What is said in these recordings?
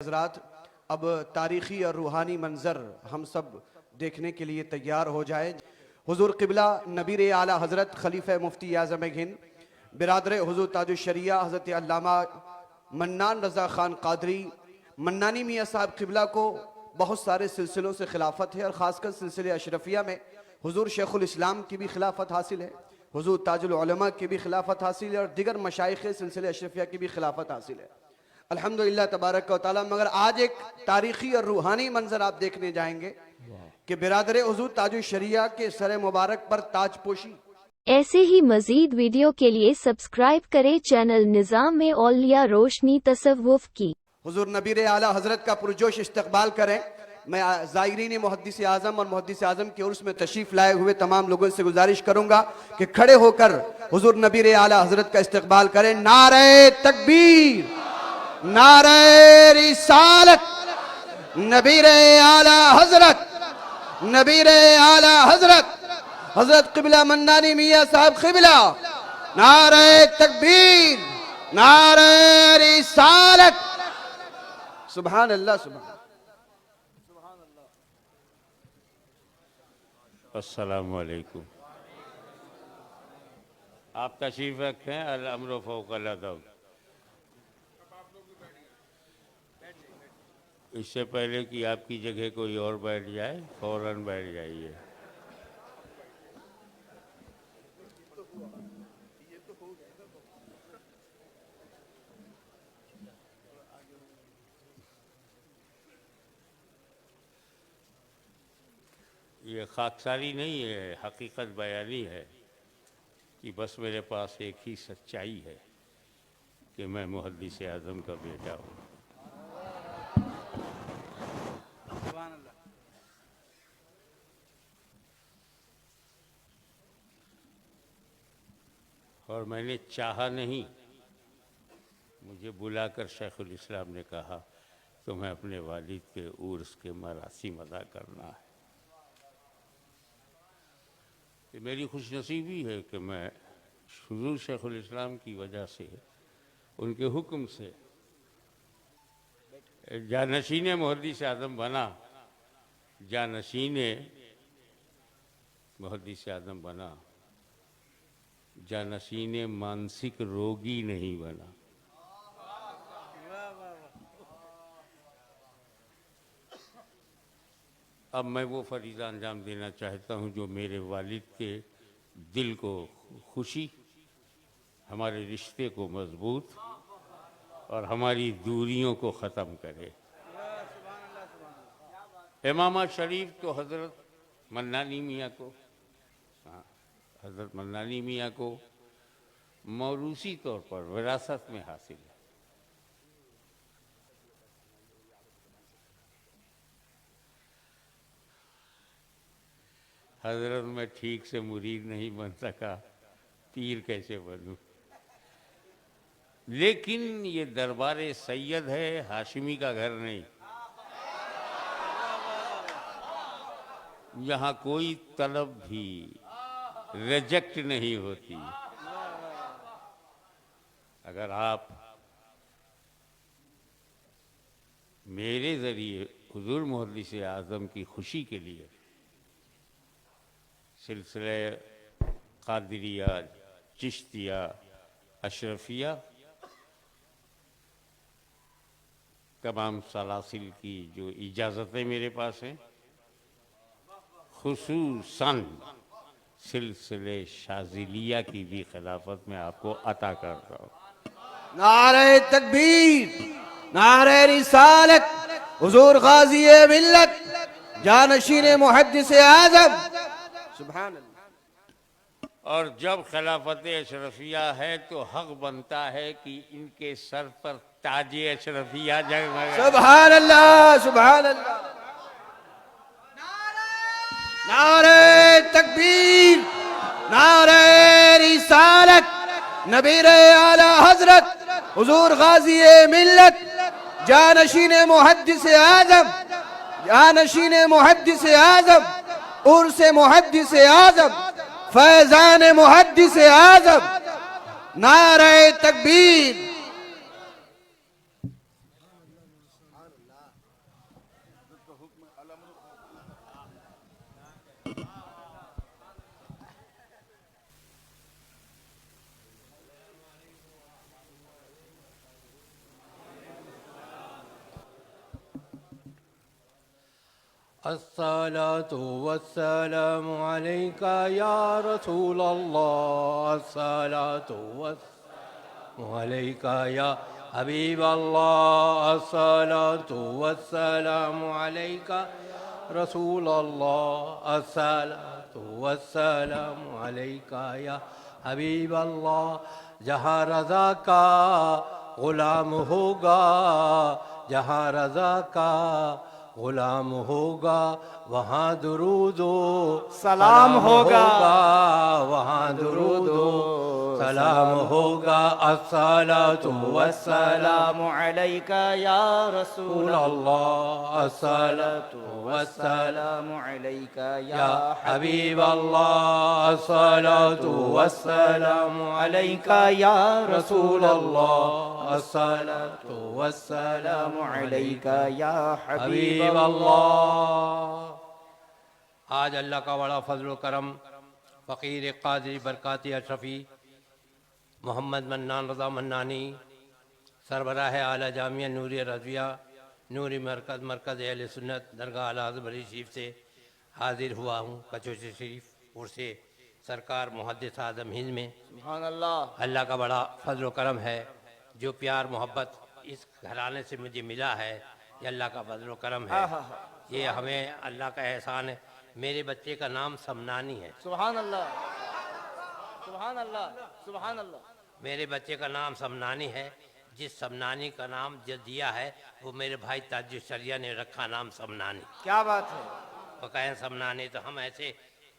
हज़रात, अब तारीख़ी और रूहानी मंज़र हम सब देखने के लिए तैयार हो जाए। हुज़ूर क़िबला नबीर आला हज़रत खलीफ़ा मुफ्ती आज़म हिंद बिरादर हुज़ूर ताजुश शरिया हज़रत अल्लामा मन्नान रज़ा ख़ान क़ादरी मन्नानी मियाँ साहब क़िबला को बहुत सारे सिलसिलों से खिलाफत है और ख़ासकर सिलसिले अशरफिया में हुज़ूर शेखुल इस्लाम की भी खिलाफत हासिल है, हुज़ूर ताजुल उलमा की भी खिलाफत हासिल है और दिगर मशाइख़ सिलसिले अशरफिया की भी खिलाफत हासिल है अल्हम्दुलिल्लाह तबारक व तआला। मगर आज एक तारीख़ी और रूहानी मंजर आप देखने जाएंगे कि बिरादर हुज़ूर ताजुश शरिया के सर मुबारक पर ताजपोशी। ऐसे ही मजीद वीडियो के लिए सब्सक्राइब करें चैनल निज़ाम में औलिया रोशनी तसव्वुफ़ की। हुज़ूर नबीर आला हज़रत का पुरजोश इस्तकबाल करें। मैं ज़ायरीन मुहद्दिस आज़म और मुहद्दिस आज़म के उर्स में तशरीफ़ लाए हुए तमाम लोगों से गुजारिश करूँगा कि खड़े होकर हुज़ूर नबीर आला हज़रत का इस्तकबाल करें। नारे तकबीर, नारे रिसालत, नबीर आला हज़रत, नबीर आला हज़रत हज़रत क़िबला मन्नानी मियाँ साहब क़िबला। नारे तकबीर, नारे रिसालत। सुभान अल्लाह, सुभान। अस्सलामु अलैकुम। आप तशरीफ़ रखें। अल अम्र फ़ौक़ल अदब। इससे पहले कि आपकी जगह कोई और बैठ जाए, फ़ौरन बैठ जाइए। ये खाकसारी नहीं है, हकीकत बयानी है कि बस मेरे पास एक ही सच्चाई है कि मैं मुहद्दिस आज़म का बेटा हूँ। और मैंने चाहा नहीं, मुझे बुलाकर शेखुल इस्लाम ने कहा तुम्हें अपने वालिद के उर्स के मरासिम अदा करना है। ये मेरी खुशनसीबी है कि मैं हुज़ूर शेखुल इस्लाम की वजह से, उनके हुक्म से जानशीन मुहद्दिस आज़म बना, जानशीन मुहद्दिस आज़म बना, जानशीन मानसिक रोगी नहीं बना। अब मैं वो फरीज़ा अंजाम देना चाहता हूँ जो मेरे वालिद के दिल को खुशी, हमारे रिश्ते को मजबूत और हमारी दूरियों को ख़त्म करे। इमाम शरीफ तो हज़रत मन्नानी मियाँ को, हज़रत मन्नानी मियाँ को मौरूसी तौर पर विरासत में हासिल है। हज़रत मैं ठीक से मुरीद नहीं बन सका, पीर कैसे बनूं। लेकिन ये दरबार सैयद है, हाशिमी का घर नहीं। यहाँ कोई तलब भी रिजेक्ट नहीं होती। अगर आप मेरे ज़रिए हुज़ूर मुहद्दिस आज़म की खुशी के लिए सिलसिले क़ादिरिया, चिश्तिया, अशरफिया, तमाम सलासिल की जो इजाज़तें मेरे पास हैं, खुसूसन सिलसिले शाज़िलिया की भी खिलाफत में आपको अता करता हूँ। नारे तकबीर, नारे रिसालत, हुज़ूर गाज़ी मिल्लत, जानशीन मुहद्दिस आज़म। सुभान अल्लाह। और जब खिलाफत अशरफिया है तो हक बनता है कि इनके सर पर ताजे अशरफिया जगमगाए। सुभान अल्लाह, सुभान अल्लाह। नारे तकबीर, नारे रिसालत, नबीर आला हज़रत हुज़ूर गाज़ी मिल्लत, जानशीन मुहद्दिस आज़म, जानशीन मुहद्दिस आज़म, उर्स मुहद्दिस आज़म, फैज़ान मुहद्दिस आज़म। नारे तकबीर। अस्सलातु वस्सलामु अलैका या रसूल अल्लाह, अस्सलातु वस्सलामु अलैका या हबीब अल्लाह, अस्सलातु वस्सलामु अलैका रसूल अल्लाह, अस्सलातु वस्सलामु अलैका या हबीब अल्लाह। जहाँ रज़ा का ग़ुलाम होगा, जहाँ रज़ा का ग़ुलाम होगा, वहाँ दुरूदो सलाम होगा, वहाँ दुरूदो सलाम होगा। अस्सलातु वस्सलामु अलैका या रसूल अल्लाह, अस्सलातु वस्सलामु अलैका या हबीब अल्लाह, अस्सलातु वस्सलामु अलैका या रसूल अल्लाह, अस्सलातु वस्सलामु अलैका या हबीब अल्लाह। आज अल्लाह का बड़ा फजल व करम, फ़कीर क़ादरी बरकाती अशरफ़ी मोहम्मद मन्नान रज़ा मन्नानी सरबराह आला जामिया नूरिया रज़विया नूरी मरकज़ अहले सुन्नत दरगाह आला हज़रत बरी शरीफ से हाजिर हुआ हूँ। कचौशी शरीफ उर्से सरकार मुहद्दिस आज़म हिंद में। सुभान अल्लाह। अल्लाह का बड़ा फजल व करम है, जो प्यार मोहब्बत इस घराने से मुझे मिला है, ये अल्लाह का फजल व करम है। ये हमें अल्लाह का एहसान है। मेरे बच्चे का नाम समनानी है। सुभान अल्लाह, सुभान अल्लाह, सुभान अल्लाह। मेरे बच्चे का नाम समनानी है। जिस समनानी का नाम जो दिया है वो मेरे भाई ताजुल शरिया ने रखा नाम समनानी। क्या बात है। वो कहें समनानी तो हम ऐसे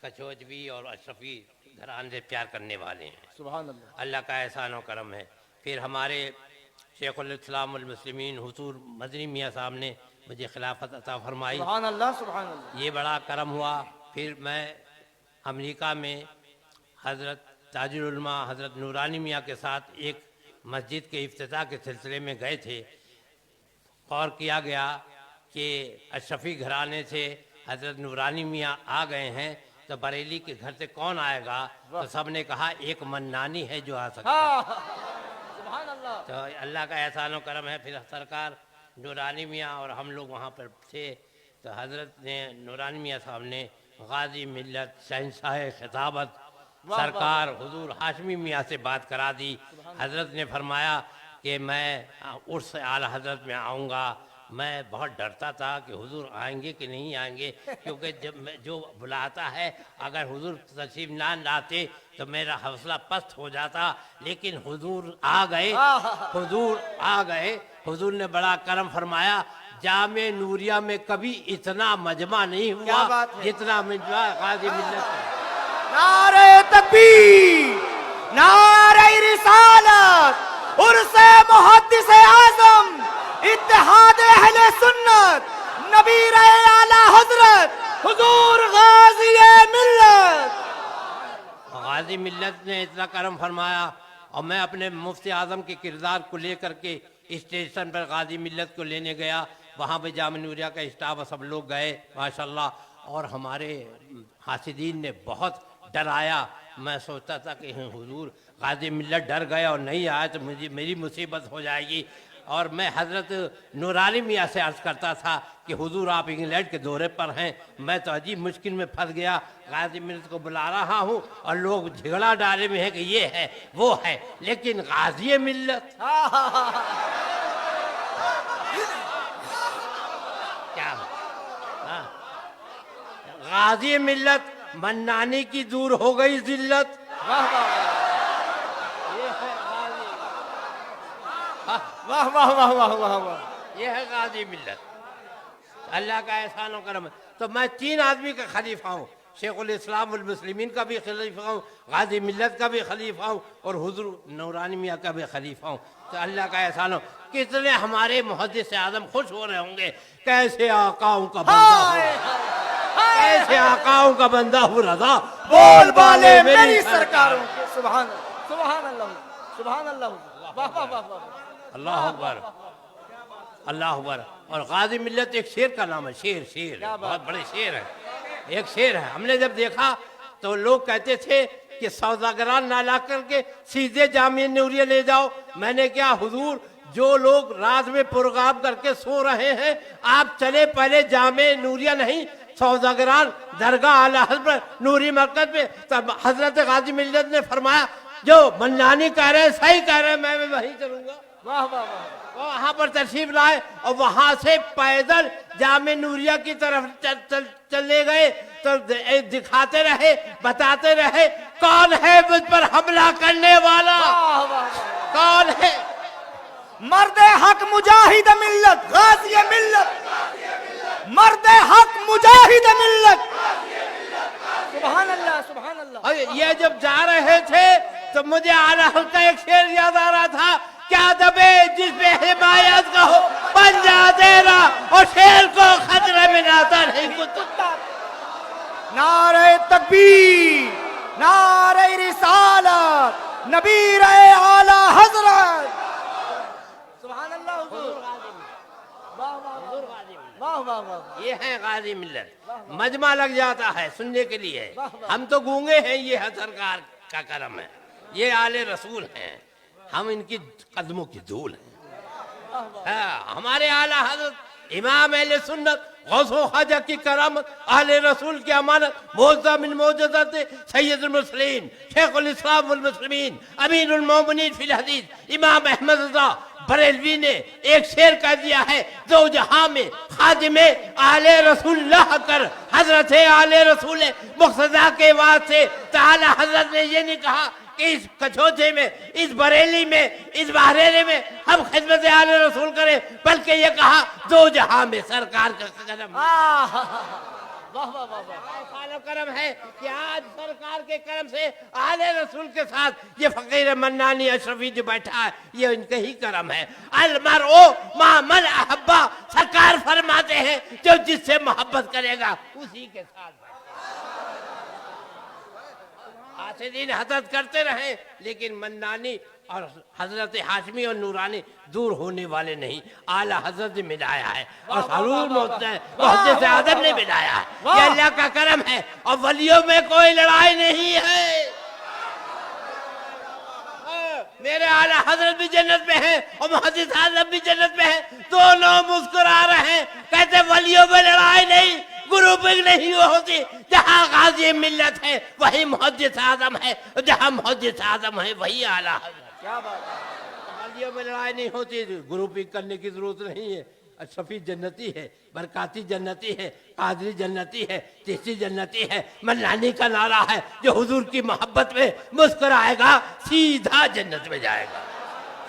कचौजवी और अशरफी घराने से प्यार करने वाले हैं। सुभान अल्लाह। अल्लाह का एहसान व करम है। फिर हमारे शेखुल इस्लाम वल मुस्लिमीन हुजूर मदनी मियाँ साहब ने मुझे खिलाफत अता फरमाई। सुभान अल्लाह, सुभान अल्लाह। ये बड़ा करम हुआ। फिर मैं अमेरिका में हज़रत ताजुल उलमा हज़रत नूरानी मियाँ के साथ एक मस्जिद के इफ्तिताह के सिलसिले में गए थे। और किया गया कि अशरफी घराने से हज़रत नूरानी मियाँ आ गए हैं, तो बरेली के घर से कौन आएगा? तो सब ने कहा एक मन्नानी है जो आ सकता है। सुभान अल्लाह। तो अल्लाह का एहसान व करम है। फिर सरकार नूरानी मियाँ और हम लोग वहाँ पर थे, तो हज़रत ने नूरानी मियाँ साहब ने गाजी मिल्लत शहंशाह खिताबत सरकार हुजूर हाशमी मियाँ से बात करा दी। हज़रत ने फरमाया कि मैं उर्स आला हज़रत में आऊँगा। मैं बहुत डरता था कि हुजूर आएंगे कि नहीं आएंगे, क्योंकि जब मैं जो बुलाता है अगर हुजूर तशरीफ ना लाते तो मेरा हौसला पस्त हो जाता। लेकिन हुजूर आ गए, हुजूर आ गए। हुजूर ने बड़ा करम फरमाया। जामे नूरिया में कभी इतना मजमा नहीं हुआ जितना मजमा गाज़ी मिल्लत है। नारे तकबीर, नारे रिसालत, उर्से मुहद्दिस आज़म, इत्तेहाद अहले सुन्नत, नबी रहे आला हजरत हुजूर गाज़ी मिल्लत। गाज़ी मिल्लत ने इतना करम फरमाया। और मैं अपने मुफ्ती आज़म के किरदार को लेकर के स्टेशन पर गाज़ी मिल्लत को लेने गया। वहाँ पे जाम नूरिया का स्टाफ सब लोग गए माशाल्लाह। और हमारे हासिदीन ने बहुत डराया। मैं सोचता था कि हुजूर गाज़ी मिल्लत डर गए और नहीं आए तो मुझे मेरी मुसीबत हो जाएगी। और मैं हज़रत नूरानी मियाँ से अर्ज़ करता था कि हुजूर आप इंग्लैंड के दौरे पर हैं, मैं तो अजीब मुश्किल में फंस गया। गाज़ी मिल्लत को बुला रहा हूँ और लोग झगड़ा डाले में है कि ये है वो है, लेकिन गाज़ी मिल्लत क्या गाज़ी मिल्लत मन्नानी की दूर हो गई जिल्लत। वाह वाह वाह वाह वाह वाह। ये है गाज़ी मिल्लत। अल्लाह का एहसान व करम। तो मैं तीन आदमी का खलीफा हूँ, शेखुल इस्लाम वल मुस्लिमीन का भी खलीफा हूँ, गाज़ी मिल्लत का भी खलीफा हूँ और हुजूर नूरानी मियाँ का भी खलीफा हूँ। तो अल्लाह का एहसान हो। कितने हमारे मुहद्दिस आज़म खुश हो रहे होंगे, कैसे आकाओं का बंदा हो, कैसे आकाओं का बंदा हो रज़ा बोल बाले मेरी सरकारों के। सुभान सुभान अल्लाह, सुभान अल्लाह। वाह वाह वाह वाह। अल्लाह अकबर, अल्लाह अकबर। और गाजी मिल्लत एक शेर का नाम है, शेर शेर बहुत बड़े शेर है, एक शेर है। हमने जब देखा तो लोग कहते थे कि सौदागरान ना ला करके सीधे जामिया नूरिया ले जाओ। मैंने क्या हुजूर, जो लोग रात में प्रोग्राम करके सो रहे हैं, आप चले पहले जामिया नूरिया नहीं सौदागरान दरगाह आला हज़रत नूरी मरकज पे। तब हजरत गाजी मिल्लत ने फरमाया जो मन्नानी कह रहे हैं सही कह रहे हैं, मैं भी वहीं चलूंगा। वाह वाह वाह। वहां पर तशरीफ लाए और वहां से पैदल जामे नूरिया की तरफ चले गए तो दिखाते रहे, बताते रहे कौन है मुझ पर हमला करने वाला, वाह वाह वाह। कौन है। मर्द हक मुजाहिद मिल्लत गाज़ी मिल्लत, मर्द हक मुजाहिद मिल्लत। सुभान अल्लाह सुभान अल्लाह। और ये जब जा रहे थे तो मुझे आला हल्का एक शेर याद आ रहा था, क्या दबे जिसपे हिमायत का हो पंजा देना और शेर को खतरे में लाता नहीं कुत्ता। नारे तकबीर, नारे रिसालत, नबी रहे आला हजरत। सुभान अल्लाह हुजूर। वाह वाह वाह वाह वाह। ये है गाजी मिल्लत, मजमा लग जाता है सुनने के लिए। हम तो गूंगे हैं, ये है सरकार का करम है, ये आले रसूल हैं, हम इनकी कदमों की धूल हैं। हमारे आला हज़रत इमाम अहले सुन्नत गौसो ख्वाजा की करामत, आले रसूल की अमानत, मौज़ा मिन मौजज़ात सैयदुल मुरसलीन शेखुल इस्लाम वल मुस्लिमीन अमीरुल मोमिनीन फिल हदीस इमाम अहमद रज़ा बरेलवी ने एक शेर कह दिया है, दो जहां में खादिमे आले रसूलुल्लाह कर हजरत आले रसूल मुक़्तदा के वास्ते ताला हजरत ने ये नहीं कहा कि इस कछोचे में, इस बरेली में, इस बहरेरे में हम खिदमत आले रसूल करें, बल्कि ये कहा दो जहां में सरकार का कदम। वाह वाह वाह वाह। ऐसा करम है कि आज सरकार के करम से आले रसूल के साथ ये फकीर मन्नानी अशरफी जो बैठा है, ये इनके ही करम है। अलमरओ मा मन अहब्बा, सरकार फरमाते हैं जो जिससे मोहब्बत करेगा उसी के साथ। आसिदीन हसद करते रहे लेकिन मन्नानी और हजरत हाशमी और नूरानी दूर होने वाले नहीं, आला हजरत ने मिलाया है और ज़रूर मोहद्दिस आदम ने मिलाया है। ये अल्लाह का करम है और वलियों में कोई लड़ाई नहीं है। मेरे आला हजरत भी जन्नत में है और मुहद्दिस आदम भी जन्नत में है, दोनों मुस्कुरा रहे हैं, कहते वलियों में लड़ाई नहीं, ग्रुपिंग नहीं होती। जहाँ गाजी मिल्लत है वही मुहद्दिस आदम है, जहाँ मुहद्दिस आदम है वही आला हजरत। क्या बात है। वलियों में लड़ाई नहीं होती, ग्रुपिंग करने की जरूरत नहीं है। अशरफी जन्नती है, बरकाती जन्नती है, कादरी जन्नती है, चिश्ती जन्नती है। मन्नानी का नारा है जो हुजूर की मोहब्बत में मुस्कुराएगा सीधा जन्नत में जाएगा,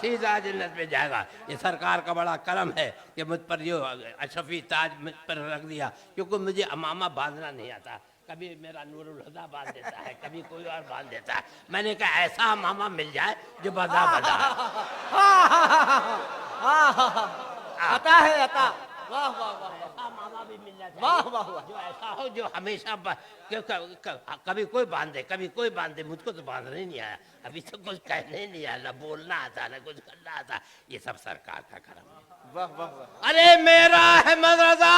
सीधा जन्नत में जाएगा। ये सरकार का बड़ा करम है कि मुझ पर ये अशरफी ताज मुझ पर रख दिया, क्योंकि मुझे अमामा बांधना नहीं आता। कभी मेरा नूरुल हुदा बांध देता है, कभी कोई और बांध देता है। मैंने कहा ऐसा अमामा मिल जाए जो बदा बदा अता है अता। वाह वाह वाह। ऐसा मामा भी मिल जाता है वाह वाह वाह। जो ऐसा हो जो हमेशा कभी कोई बांधे कभी कोई बांधे। मुझको तो बांधने नहीं आया, अभी तो कुछ कहने नहीं आया, ना बोलना आता ना कुछ करना आता। ये सब सरकार का करम है। वाह वाह वाह। अरे मेरा अहमद रजा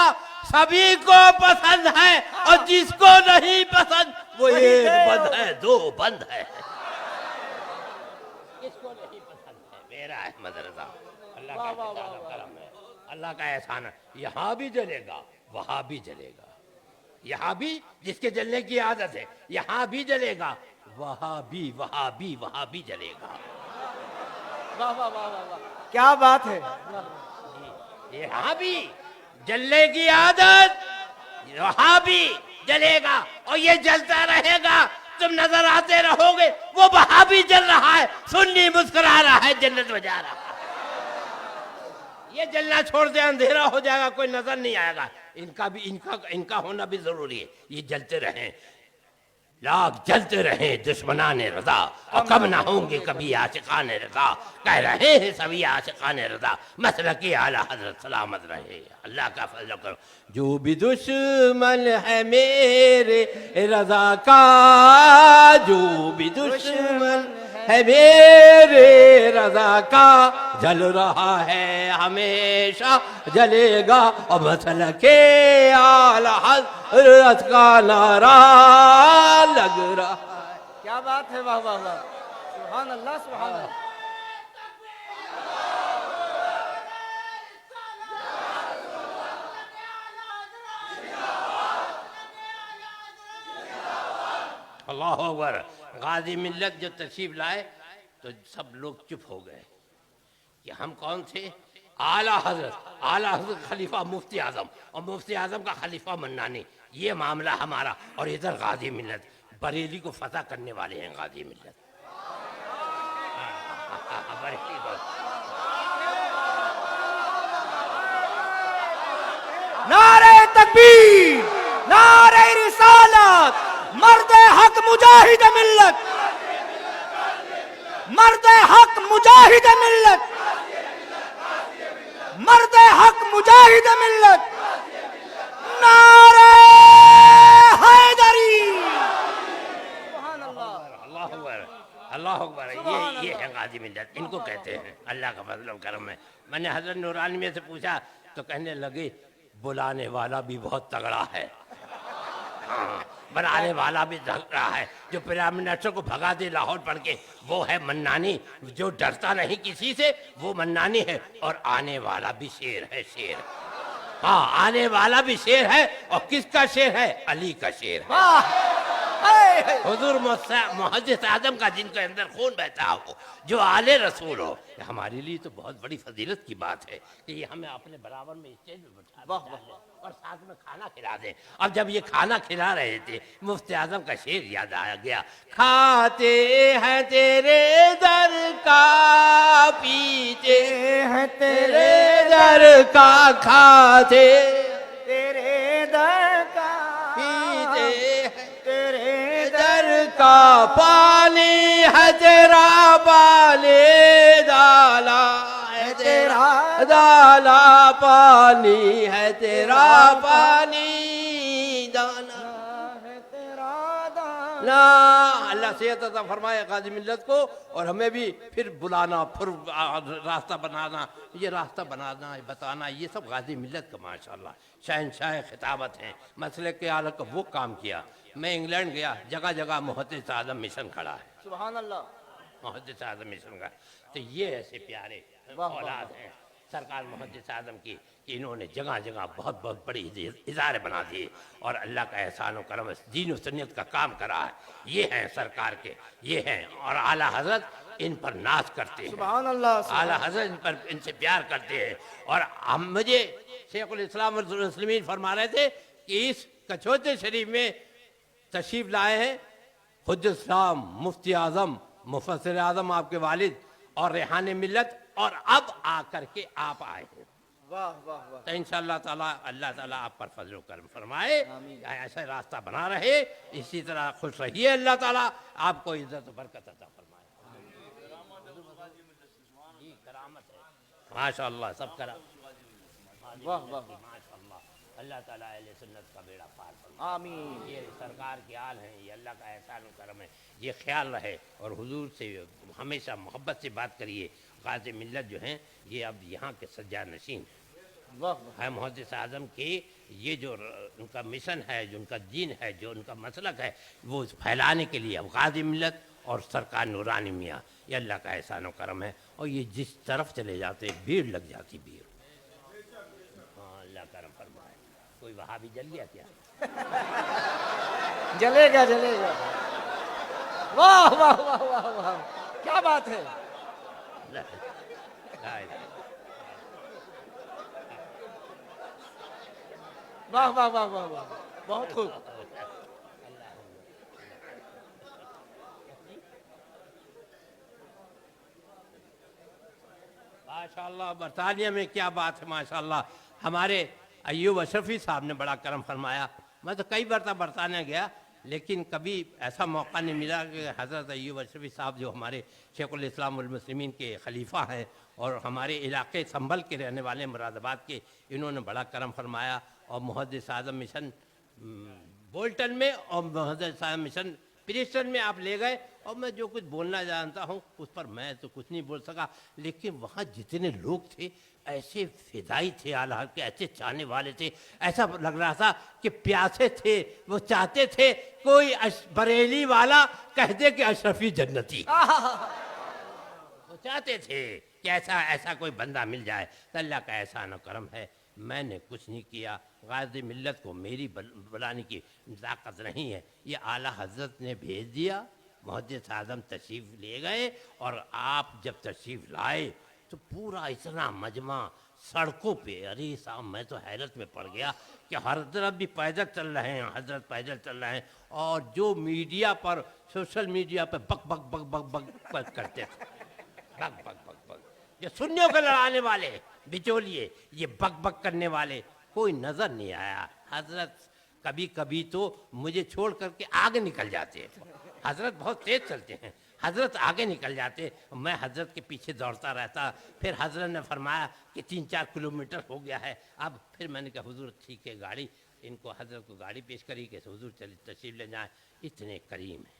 सभी को पसंद है और जिसको नहीं पसंद वो एक बंद है, दो बंद है। किसको नहीं पसंद है मेरा अहमद रजा। अल्लाह का करम है, अल्लाह का एहसान है। यहाँ भी जलेगा वहां भी जलेगा, यहाँ भी जिसके जलने की आदत है यहाँ भी जलेगा, वहां भी जलेगा। वाह वाह वाह वाह। क्या बात है। यहाँ भी जलने की आदत, वहां भी जलेगा और ये जलता रहेगा। तुम नजर आते रहोगे, वो वहां भी जल रहा है, सुन्नी मुस्कुरा रहा है, जन्नत में जा रहा है। ये जलना छोड़ दे अंधेरा हो जाएगा, कोई नजर नहीं आएगा। इनका होना भी जरूरी है। ये जलते रहें, लाख जलते रहे दुश्मनान रज़ा और कब ना होंगे कभी आशिकान रज़ा। कह रहे हैं सभी आशिकान रज़ा, मसलकी आला हज़रत सलामत रहे। अल्लाह का फजल करो। जो भी दुश्मन है मेरे रज़ा का, जो भी दुश्मन है मेरे रजा का, जल रहा है हमेशा जलेगा, और मसल के आला हज़रत का नारा लग रहा है। क्या बात है, वाह वाह वाह, सुभान अल्लाह सुभान अल्लाह। अल्लाह अकबर। गाजी मिल्लत जो तशरीफ लाए तो सब लोग चुप हो गए कि हम कौन थे? आला हजरत खलीफा मुफ्ती आजम, और मुफ्ती आजम का खलीफा मन्नानी, ये मामला हमारा। और इधर गाजी मिल्लत, बरेली को फतह करने वाले हैं गाजी मिल्लत। बरेली को नारे तकबीर, नारे रिसालत, मर्द हक मुजाहिद मिल्लत, मर्द हक मुजाहिद मिल्लत, मर्द हक मुजाहिद मिल्लत, नारे हैदरी। सुभान अल्लाह, अल्लाह अकबर, अल्लाह अकबर। ये है गाजी मिल्लत, इनको कहते हैं। अल्लाह का फजल और करम है। मैंने हजरत नूरानी में से पूछा तो कहने लगे बुलाने वाला भी बहुत तगड़ा है, हाँ, बनाने वाला भी तगड़ा है। जो प्राइम मिनिस्टर को भगा दे लाहौर पढ़ के, वो है मन्नानी। जो डरता नहीं किसी से, वो मन्नानी है। और आने वाला भी शेर है, शेर। हाँ, आने वाला भी शेर है। और किसका शेर है? अली का शेर है। हुजूर मुहद्दिस आजम का, जिनके अंदर खून बहता हो, जो आले रसूल हो। हमारे लिए तो बहुत बड़ी फजीलत की बात है कि ये हमें अपने बराबर में स्टेज में बैठा दें और साथ में खाना खिला दें। अब जब ये खाना खिला रहे थे, मुफ्ती आजम का शेर याद आ गया। खाते हैं तेरे दर का, पीते हैं तेरे दर का, खाते तेरे दर का, पीते हैं तेरे दर का, पानी है तेरा, पानी डाला है तेरा, डाला पानी है तेरा, पानी दाना है तेरा दान। ना। अल्लाह सेहत अता फरमाए गाजी मिल्लत को, और हमें भी फिर बुलाना, फिर रास्ता बनाना, ये रास्ता बनाना, बताना, ये सब गाजी मिल्लत का माशाल्लाह शहनशाह खिताबत हैं। मसले के आला का वो काम किया। मैं इंग्लैंड गया, जगह जगह मुहद्दिस आजम मिशन खड़ा है, सुभान अल्लाह। मुहद्दिस आजम मिशन का। तो ये ऐसे प्यारे औलाद हैं सरकार मुहद्दिस आजम की कि इन्होंने जगह जगह बहुत बहुत बड़ी इदारे बना दिए और अल्लाह का एहसान और करम दीन और सुन्नत का काम करा है। ये हैं सरकार के, ये हैं। और आला हजरत इन पर नाज करते हैं, सुभान अल्लाह। आला हजरत इन पर, इनसे प्यार करते हैं। और हम, मुझे शेखुल इस्लाम और मुस्लिमीन फरमा रहे थे कि इस कचौते शरीफ में तशरीफ लाए हैं खुद इस्लाम मुफ्ती आजम मुफस्सिर आजम आपके वालिद और रेहान मिल्लत, और अब आकर के आप आए हैं। वाह वाह वाह। तो इंशाअल्लाह ताला अल्लाह ताला आप पर फजल करम फरमाए, ऐसा रास्ता बना रहे, इसी तरह खुश रहिए। अल्लाह ताला आपको इज्जत और बरकत अता फरमाए। जी करामत है, माशाअल्लाह, सब करा। वाह वाह। माशाअल्लाह, अल्लाह ताला अहले सुन्नत का बेड़ा पार फरमाए। आमीन। ये सरकार के आल हैं, ये अल्लाह का एहसान और करम है। ये ख्याल रहे और हुजूर से हमेशा मोहब्बत से बात करिए। गाज़ी मिल्लत जो हैं, ये अब यहाँ के सज्जा नशीन है मुहद्दिस आजम के। ये जो उनका मिशन है, जो उनका दीन है, जो उनका मसलक है, वो फैलाने के लिए अब गाज़ी मिल्लत और सरकार नूरानी मियाँ, ये अल्लाह का एहसान और करम है। और ये जिस तरफ चले जाते भीड़ लग जाती, भीड़। हाँ, अल्लाह करम फरमाए। कोई वहाँ भी जल गया क्या? जलेगा जलेगा। वाह वाह वाह वाह वाह, क्या बात है। वाह वाह वाह वाह वाह, बहुत खूब। माशाअल्लाह, बरतानिया में क्या बात है माशाअल्लाह। हमारे अय्यूब अशरफी साहब ने बड़ा करम फरमाया। मैं तो कई बार बरतानिया गया, लेकिन कभी ऐसा मौका नहीं मिला कि हज़रत अय्यूब अशरफी साहब जो हमारे शेखुल इस्लाम वल मुस्लिमीन के खलीफा हैं और हमारे इलाके संभल के रहने वाले मुरादाबाद के, इन्होंने बड़ा करम फरमाया। और मुहद्दिस आजम मिशन बोल्टन में और मुहद्दिस आजम मिशन प्रिस्टन में आप ले गए और मैं जो कुछ बोलना जानता हूँ उस पर मैं तो कुछ नहीं बोल सका, लेकिन वहाँ जितने लोग थे ऐसे फिदाई थे आला हज़रत के, ऐसे चाहने वाले थे, ऐसा लग रहा था कि प्यासे थे, वो चाहते थे कोई बरेली वाला कह दे कि अशरफी जन्नती। वो चाहते थे कि ऐसा कोई बंदा मिल जाए। तो अल्लाह का एहसान और करम है, मैंने कुछ नहीं किया। गाज़ी मिल्लत को मेरी बुलाने की ताकत नहीं है, ये आला हज़रत ने भेज दिया, मुहद्दिस आज़म तशरीफ़ ले गए, और आप जब तशरीफ़ लाए तो पूरा इतना मजमा सड़कों पे, अरे साहब मैं तो हैरत में पड़ गया कि हर तरफ भी पैदल चल रहे हैं, हज़रत पैदल चल रहे हैं, और जो मीडिया पर, सोशल मीडिया पर बक बक बक बक बक बक करते थे, बक बक बक बक, जो सुन्नियों को लड़ाने वाले बिचौलिए, ये बक बक करने वाले कोई नज़र नहीं आया। हज़रत कभी कभी तो मुझे छोड़ करके आगे निकल जाते हैं, हज़रत बहुत तेज़ चलते हैं, हज़रत आगे निकल जाते, मैं हज़रत के पीछे दौड़ता रहता। फिर हज़रत ने फरमाया कि 3-4 किलोमीटर हो गया है अब। फिर मैंने कहा हुजूर ठीक है, गाड़ी, इनको हज़रत को गाड़ी पेश करी कि हुजूर चलिए तशरीफ़ ले जाएं। इतने करीम हैं,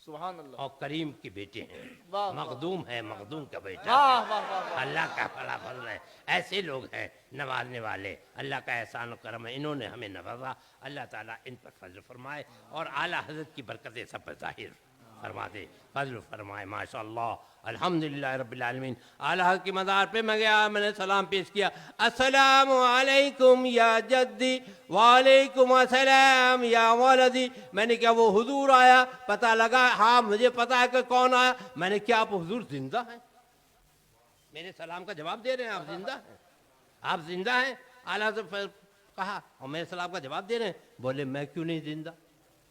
सुभान अल्लाह, और करीम के बेटे हैं, वाह, वाह। मखदूम है, मखदूम का बेटा, वाह वाह वाह वाह। अल्लाह का फला फल है। ऐसे लोग हैं नवाजने वाले, अल्लाह का एहसान और करम है, इन्होंने हमें नवाजा, अल्लाह ताला इन पर फजल फरमाए और आला हज़रत की बरकतें सब पर ज़ाहिर फरमा दे, फजल फरमाए। माशाअल्लाह, अल्हम्दुलिल्लाह रब्बिल आलमीन। आला हज़रत की मज़ार पे मैं गया, मैंने सलाम पेश किया, अस्सलामु अलैकुम या जद्दी, वालेकुम अस्सलाम या वलदी। मैंने क्या वो हुजूर आया? पता लगा, हाँ मुझे पता है कि कौन आया। मैंने क्या आप हुजूर जिंदा हैं? मेरे सलाम का जवाब दे रहे हैं, आप जिंदा हैं, आप जिंदा हैं? आला से कहा, और मेरे सलाम का जवाब दे रहे हैं। बोले मैं क्यों नहीं जिंदा,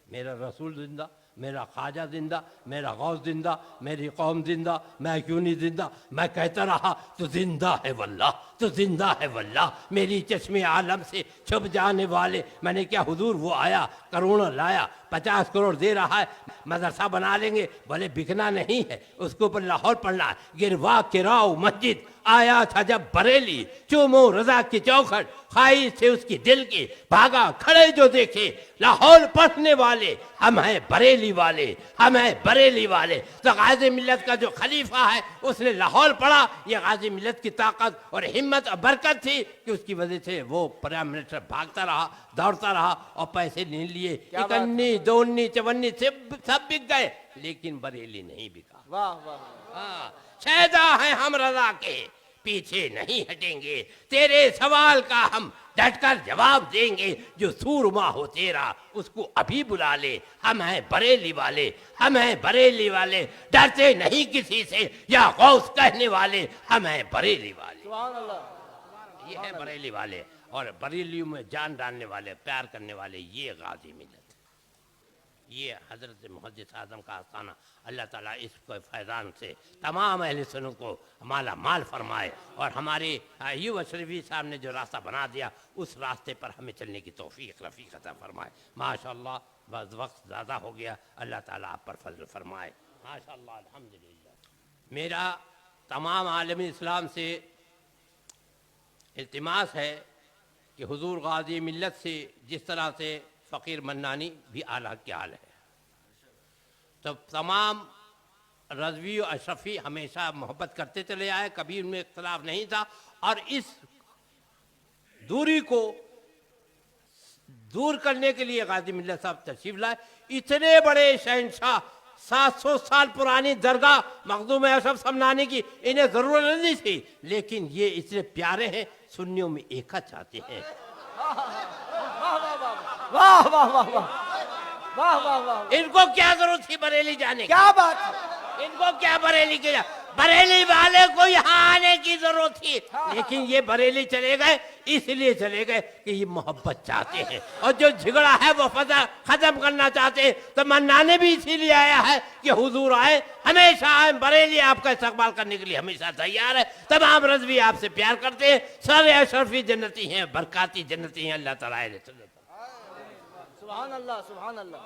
मेरा रसूल जिंदा, मेरा ख्वाजा जिंदा, मेरा गौस जिंदा, मेरी कौम जिंदा, मैं क्यों नहीं जिंदा? मैं कहता रहा तो जिंदा है वल्लाह, तो जिंदा है वल्लाह, मेरी चश्मे आलम से छुप जाने वाले। मैंने क्या हुजूर वो आया, करोड़ों लाया, 50 करोड़ दे रहा है, मदरसा बना लेंगे। बोले बिकना नहीं है, उसके ऊपर लाहौर पढ़ना है। गिरवा किराओ मस्जिद आया था जब बरेली, चूमो रजा की चौखट खाई से उसकी दिल की, भागा खड़े जो देखे लाहौर पढ़ने वाले, हम हैं बरेली वाले, हम हैं बरेली वाले। तो गाज़ी मिल्लत का जो खलीफा है उसने लाहौर पढ़ा, ये गाज़ी मिल्लत की ताकत और हिम्मत और बरकत थी कि उसकी वजह से वो प्राइम मिनिस्टर भागता रहा, दौड़ता रहा, और पैसे नहीं लिए, इकन्नी दोन्नी चवन्नी सब बिक गए, लेकिन बरेली नहीं बिका। वाह वाह। हाँ, शहदा है हम रजा के, पीछे नहीं हटेंगे, तेरे सवाल का हम डटकर जवाब देंगे। जो सूरमा हो तेरा उसको अभी बुला ले, हम हैं बरेली वाले, हम हैं बरेली वाले, डरते नहीं किसी से, या गौस कहने वाले, हम हैं बरेली वाले। सुभान अल्लाह। ये है बरेली वाले, और बरेलियों में जान डालने वाले, प्यार करने वाले, ये गाज़ी मिल्लत, ये हज़रत मुहद्दिस आज़म का आस्थाना। अल्लाह ताला इसको फैज़ान से तमाम अहले सुन्नत को माला माल फरमाए, और हमारे अय्यूब अशरफी साहब ने जो रास्ता बना दिया उस रास्ते पर हमें चलने की तौफीक रफ़ीक अता फरमाए। माशाअल्लाह, बस वक्त ज़्यादा हो गया, अल्लाह ताला आप पर फजल फरमाए। माशाअल्लाह, अल्हम्दुलिल्लाह। मेरा तमाम आलमी इस्लाम से इल्तिमास है कि हुजूर गाज़ी मिल्लत से जिस तरह से फ़कीर मन्नानी भी आला के हाल है, तो तमाम रज़वी और अशरफी हमेशा मोहब्बत करते चले आए, कभी उनमें इख्तलाफ नहीं था, और इस दूरी को दूर करने के लिए गाज़ी मिल्लत साहब तशरीफ़ लाए। इतने बड़े शहंशाह, 700 साल पुरानी दरगाह मखदूम अशरफ समनानी की इन्हें ज़रूरत नहीं थी, लेकिन ये इतने प्यारे हैं, सुन्नियों में एकता चाहते हैं। वाह वाह वाह वाह वाह वाह वाह। इनको क्या जरूरत थी बरेली जाने की? क्या बात है। इनको क्या बरेली के, बरेली वाले को यहाँ आने की जरूरत थी, लेकिन ये बरेली चले गए, इसलिए चले गए कि ये मोहब्बत चाहते हैं, और जो झगड़ा है वो खत्म करना चाहते हैं। तो मन्नाने भी इसीलिए आया है कि हुजूर आए, हमेशा आए, बरेली आपका इस्तकबाल करने के लिए हमेशा तैयार है। तमाम रज़वी आपसे प्यार करते हैं, सारे अशरफी जन्नती हैं, बरकाती जन्नती हैं। अल्लाह ताला सुभान अल्लाह, सुभान अल्लाह,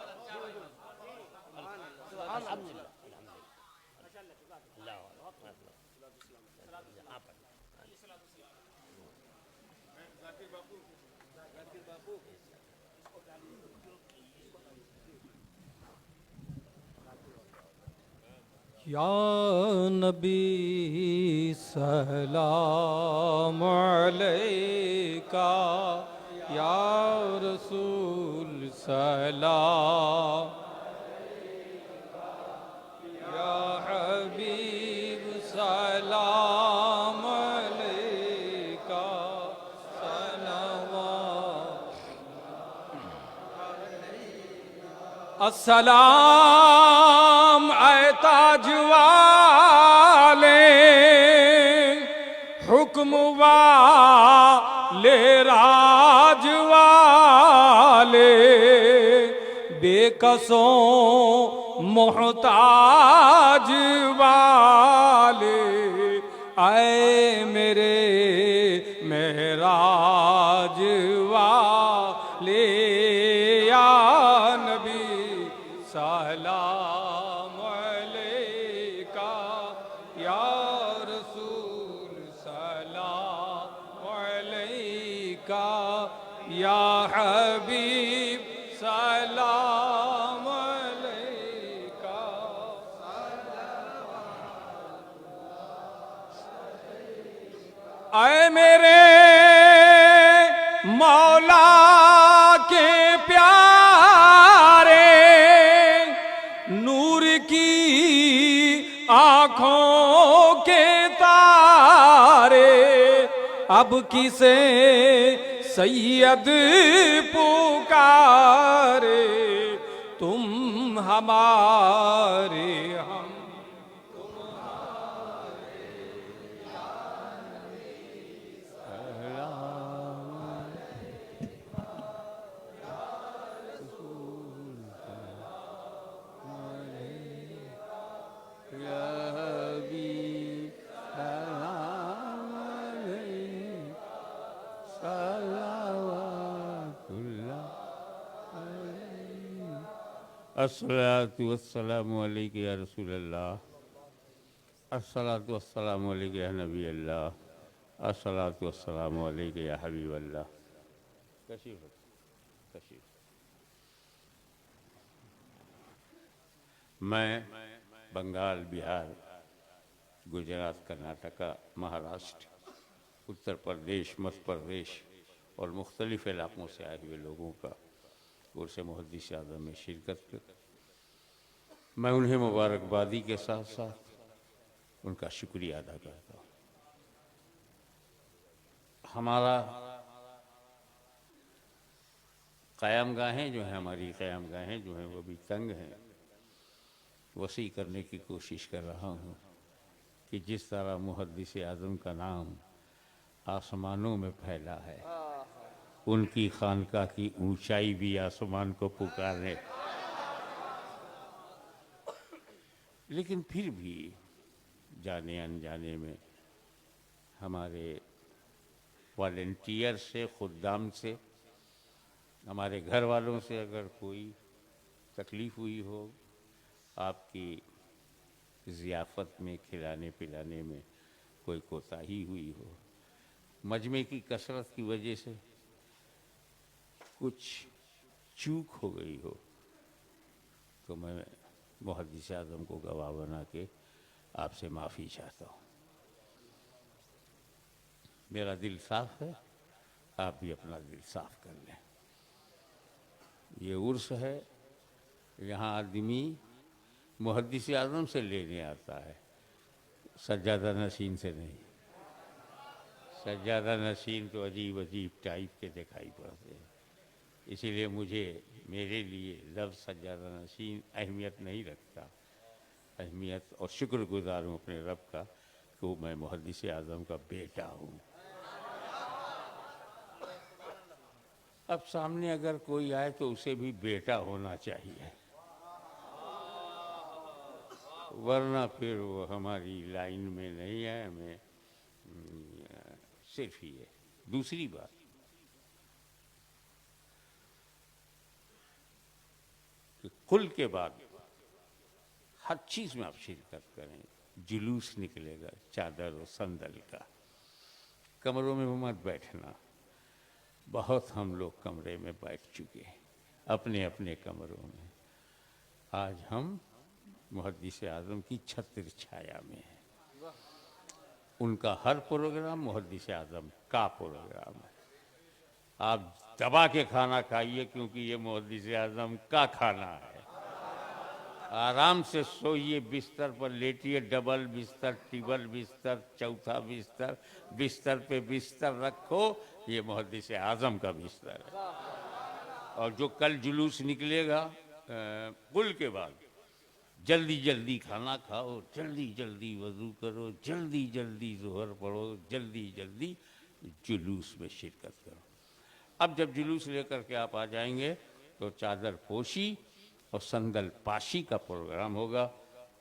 सुभान अल्लाह। या नबी सलाम अलैका, या रसूल सलाम, या हबीब सलाम अलैका, अस्सलाम ऐ ताज वाले, हुक्म वाले राज वाले, बेकसों मोहताज वाले, ऐ मेरे मेहराज वाले, या नबी सलाम अलैका, या रसूल सलाम अलैका, या हबीब सलाम अलैका। ऐ मेरे मौला के प्यारे, नूर की आँखों के तारे, अब किसे सैयद पुकारे, तुम हमारे हम अस्सलातु वस्सलामु अलैका या रसूल अल्लाह, अस्सलातु वस्सलामु अलैका या नबी अल्लाह, अस्सलातु वस्सलामु अलैका या हबीब अल्लाह। तशरीफ तशरीफ। मैं बंगाल, बिहार, गुजरात, कर्नाटका, महाराष्ट्र, उत्तर प्रदेश, मध्य प्रदेश और मुख्तलिफ़ इलाक़ों से आए हुए लोगों का और से मुहद्दिस आज़म में शिरकत कर मैं उन्हें मुबारकबादी के साथ साथ उनका शुक्रिया अदा करता हूँ। हमारा क़यामगाहें जो हैं, हमारी क़यामगाहें जो हैं वो भी तंग हैं। वसी करने की कोशिश कर रहा हूँ कि जिस तरह मुहद्दिस आज़म का नाम आसमानों में फैला है, उनकी खानका की ऊंचाई भी आसमान को पुकारे। लेकिन फिर भी जाने अनजाने में हमारे वॉलंटियर से, खुद्दाम से, हमारे घर वालों से अगर कोई तकलीफ़ हुई हो, आपकी ज़ियाफ़त में, खिलाने पिलाने में कोई कोताही हुई हो, मजमे की कसरत की वजह से कुछ चूक हो गई हो, तो मैं मुहद्दिस आज़म को गवाह बना के आपसे माफ़ी चाहता हूँ। मेरा दिल साफ़ है, आप भी अपना दिल साफ़ कर लें। ये उर्स है, यहाँ आदमी मुहद्दिस आज़म से लेने आता है, सज्जादा नशीन से नहीं। सज्जादा नशीन तो अजीब अजीब टाइप के दिखाई पड़ते हैं, इसीलिए मुझे, मेरे लिए लफ्ज़ सज्जादा नशीन अहमियत नहीं रखता। अहमियत और शुक्रगुज़ार हूँ अपने रब का कि मैं मुहद्दिस आज़म का बेटा हूँ। अब सामने अगर कोई आए तो उसे भी बेटा होना चाहिए, वरना फिर वो हमारी लाइन में नहीं है। हमें सिर्फ ही है। दूसरी बात, कि कुल के बाद हर चीज़ में आप शिरकत करें। जुलूस निकलेगा चादर और संदल का, कमरों में मत बैठना। बहुत हम लोग कमरे में बैठ चुके हैं, अपने अपने कमरों में। आज हम मुहद्दिस आज़म की छत्र छाया में है। उनका हर प्रोग्राम मुहद्दिस आज़म का प्रोग्राम है। आप दबा के खाना खाइए क्योंकि ये मुहद्दिस आज़म का खाना है। आराम से सोइए, बिस्तर पर लेटिए, डबल बिस्तर, ट्रिपल बिस्तर, चौथा बिस्तर, बिस्तर पे बिस्तर रखो, ये मुहद्दिस आज़म का बिस्तर है। और जो कल जुलूस निकलेगा पुल के बाद, जल्दी जल्दी खाना खाओ, जल्दी जल्दी वज़ू करो, जल्दी जल्दी ज़ोहर पढ़ो, जल्दी जल्दी जुलूस में शिरकत करो। अब जब जुलूस लेकर के आप आ जाएंगे तो चादर पोशी और संदल पाशी का प्रोग्राम होगा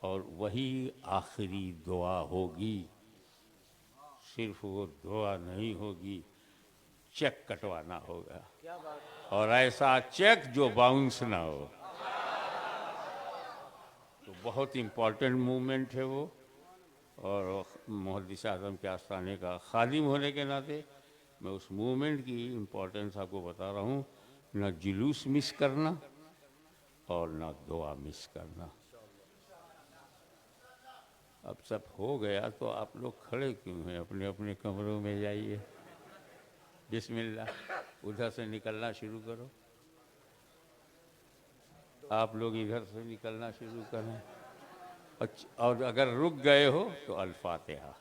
और वही आखिरी दुआ होगी। सिर्फ वो दुआ नहीं होगी, चेक कटवाना होगा, और ऐसा चेक जो बाउंस ना हो। तो बहुत इम्पॉर्टेंट मूवमेंट है वो। और मुहद्दिस आज़म के आस्थाने का खादिम होने के नाते मैं उस मूवमेंट की इम्पोर्टेंस आपको बता रहा हूँ। ना जुलूस मिस करना और ना दुआ मिस करना। अब सब हो गया तो आप लोग खड़े क्यों हैं? अपने अपने कमरों में जाइए। बिस्मिल्लाह, उधर से निकलना शुरू करो। आप लोग इधर से निकलना शुरू करें। और अगर रुक गए हो तो अल-फातिहा।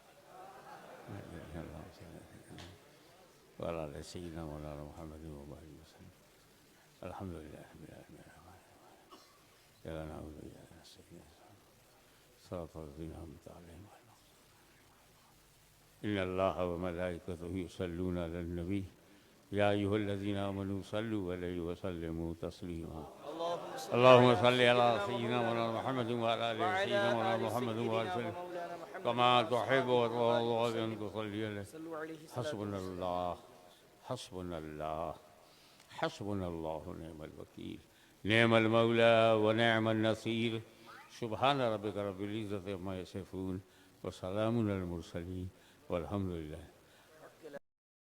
इन्नल्लाह व मलाइकतहु युसल्लूना अलन नबी या अय्युहल्लज़ीना आमनू सल्लु अलैहि व सल्लिमू तस्लीमा। अल्लाहुम्मा सल्लि अला सय्यिदिना मौलाना मुहम्मद व अला आलि सय्यिदिना मौलाना मुहम्मद व वसल्लम कमा तुहिब्बु व तुरज़ी अन तुसल्ली अलैहि। हस्बुनल्लाह हस्बुनल्लाह हस्बुनल्लाहु व निअमल वकील, निअमल मौला व निअमन नसीर। सुब्हान रब्बिका रब्बिल इज़्ज़ति अम्मा यसिफून व सलामुन अलल मुरसलीन वल्हम्दुलिल्लाह।